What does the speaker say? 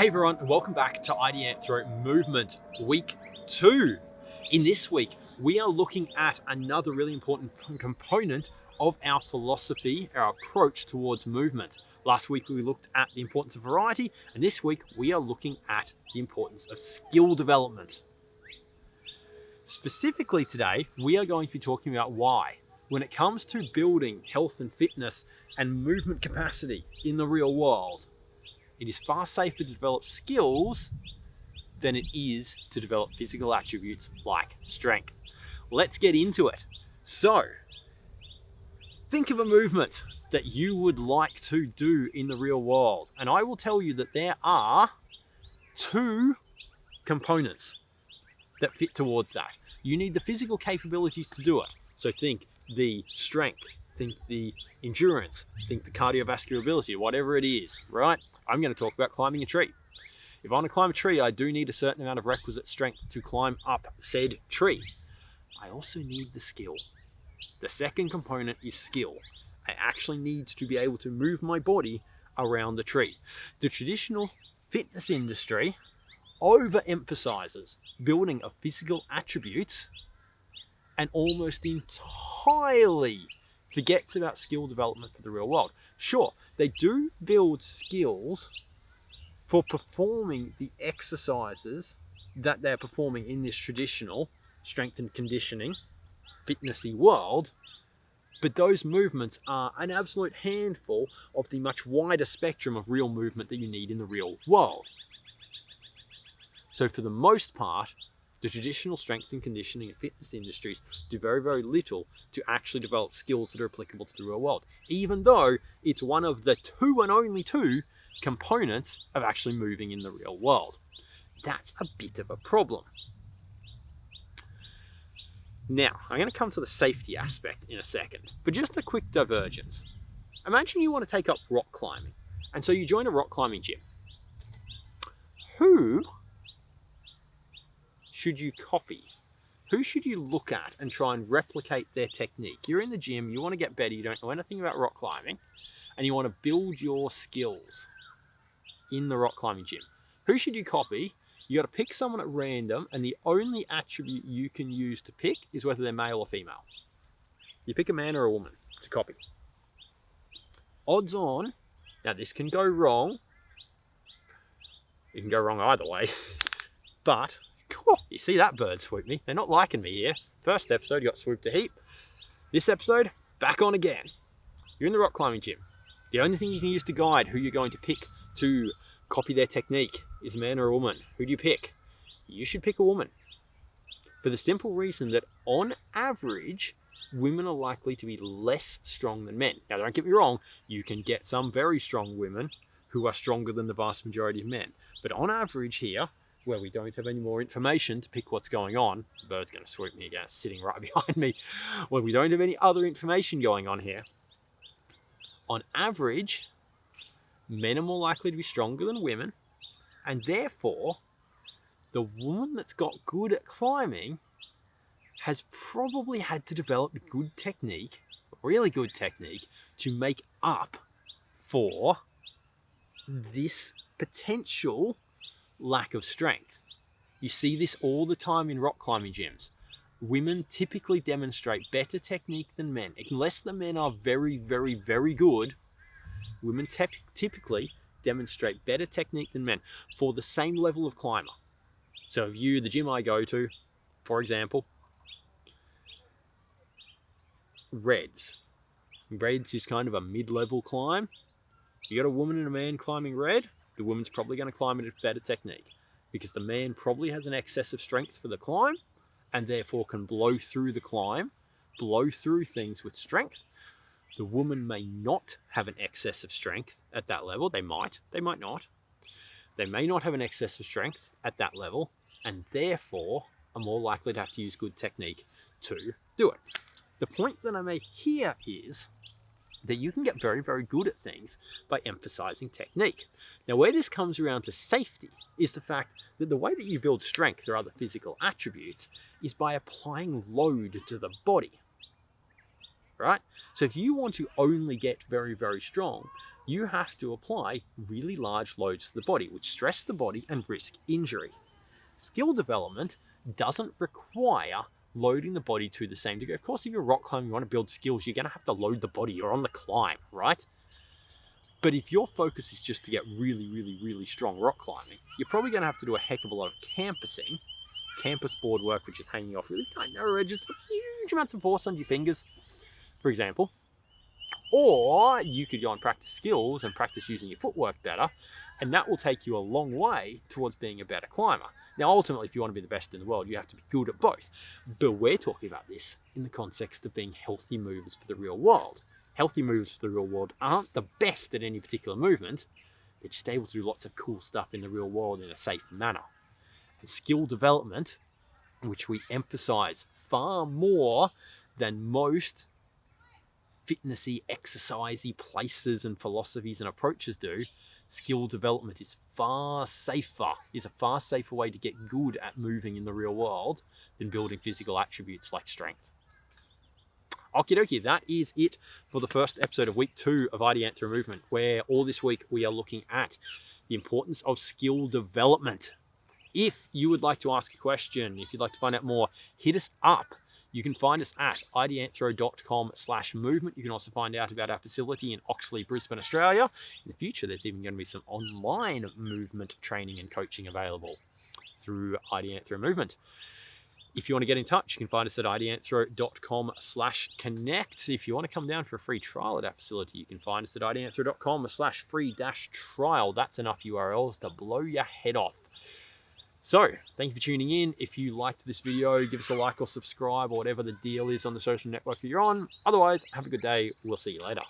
Hey everyone, and welcome back to Ideanthro Movement Week 2. In this week, we are looking at another really important component of our philosophy, our approach towards movement. Last week we looked at the importance of variety, and this week we are looking at the importance of skill development. Specifically today, we are going to be talking about why, when it comes to building health and fitness and movement capacity in the real world, it is far safer to develop skills than it is to develop physical attributes like strength. Let's get into it. So, think of a movement that you would like to do in the real world. And I will tell you that there are two components that fit towards that. You need the physical capabilities to do it. So think the strength, think the endurance, think the cardiovascular ability, whatever it is, right? I'm going to talk about climbing a tree. If I want to climb a tree, I do need a certain amount of requisite strength to climb up said tree. I also need the skill. The second component is skill. I actually need to be able to move my body around the tree. The traditional fitness industry overemphasizes building of physical attributes and almost entirely forgets about skill development for the real world. Sure, they do build skills for performing the exercises that they're performing in this traditional strength and conditioning, fitnessy world, but those movements are an absolute handful of the much wider spectrum of real movement that you need in the real world. So for the most part, the traditional strength and conditioning and fitness industries do very, very little to actually develop skills that are applicable to the real world, even though it's one of the two and only two components of actually moving in the real world. That's a bit of a problem. Now, I'm going to come to the safety aspect in a second, but just a quick divergence. Imagine you want to take up rock climbing, and so you join a rock climbing gym. Who should you copy? Who should you look at and try and replicate their technique? You're in the gym, you want to get better, you don't know anything about rock climbing, and you want to build your skills in the rock climbing gym. Who should you copy? You got to pick someone at random, and the only attribute you can use to pick is whether they're male or female. You pick a man or a woman to copy. Odds on, now this can go wrong. It can go wrong either way, but you see that bird swoop me? They're not liking me here. First episode, you got swooped a heap. This episode, back on again. You're in the rock climbing gym. The only thing you can use to guide who you're going to pick to copy their technique is a man or a woman. Who do you pick? You should pick a woman. For the simple reason that on average, women are likely to be less strong than men. Now, don't get me wrong. You can get some very strong women who are stronger than the vast majority of men. But on average here, where we don't have any more information to pick what's going on, the bird's going to swoop me again, it's sitting right behind me, when we don't have any other information going on here, on average, men are more likely to be stronger than women, and therefore, the woman that's got good at climbing has probably had to develop good technique, really good technique, to make up for this potential lack of strength. You see this all the time in rock climbing gyms. Women typically demonstrate better technique than men. Unless the men are very, very, very good, women typically demonstrate better technique than men for the same level of climber. So if you, the gym I go to, for example, Reds is kind of a mid-level climb. You got a woman and a man climbing red, the woman's probably going to climb at a better technique because the man probably has an excess of strength for the climb and therefore can blow through the climb, blow through things with strength. The woman may not have an excess of strength at that level. They might not. They may not have an excess of strength at that level and therefore are more likely to have to use good technique to do it. The point that I make here is that you can get very, very good at things by emphasizing technique. Now, where this comes around to safety is the fact that the way that you build strength or other physical attributes is by applying load to the body, right? So if you want to only get very, very strong, you have to apply really large loads to the body, which stress the body and risk injury. Skill development doesn't require loading the body to the same degree. Of course, if you're rock climbing, you want to build skills, you're going to have to load the body. You're on the climb, right? But if your focus is just to get really, really, really strong rock climbing, you're probably going to have to do a heck of a lot of campusing, campus board work, which is hanging off really tight, narrow edges, with huge amounts of force on your fingers, for example. Or you could go and practice skills and practice using your footwork better, and that will take you a long way towards being a better climber. Now, ultimately, if you want to be the best in the world, you have to be good at both. But we're talking about this in the context of being healthy movers for the real world. Healthy movers for the real world aren't the best at any particular movement. They're just able to do lots of cool stuff in the real world in a safe manner. And skill development, which we emphasize far more than most fitnessy, exercisey places and philosophies and approaches do, skill development is a far safer way to get good at moving in the real world than building physical attributes like strength. Okie dokie, that is it for the first episode of week 2 of Ideanthro Movement, where all this week we are looking at the importance of skill development. If you would like to ask a question, if you'd like to find out more, hit us up. You can find us at ideanthro.com/movement. You can also find out about our facility in Oxley, Brisbane, Australia. In the future, there's even going to be some online movement training and coaching available through Ideanthro Movement. If you want to get in touch, you can find us at ideanthro.com/connect. If you want to come down for a free trial at our facility, you can find us at ideanthro.com/free-trial. That's enough URLs to blow your head off. So, thank you for tuning in. If you liked this video, give us a like or subscribe or whatever the deal is on the social network that you're on. Otherwise, have a good day. We'll see you later.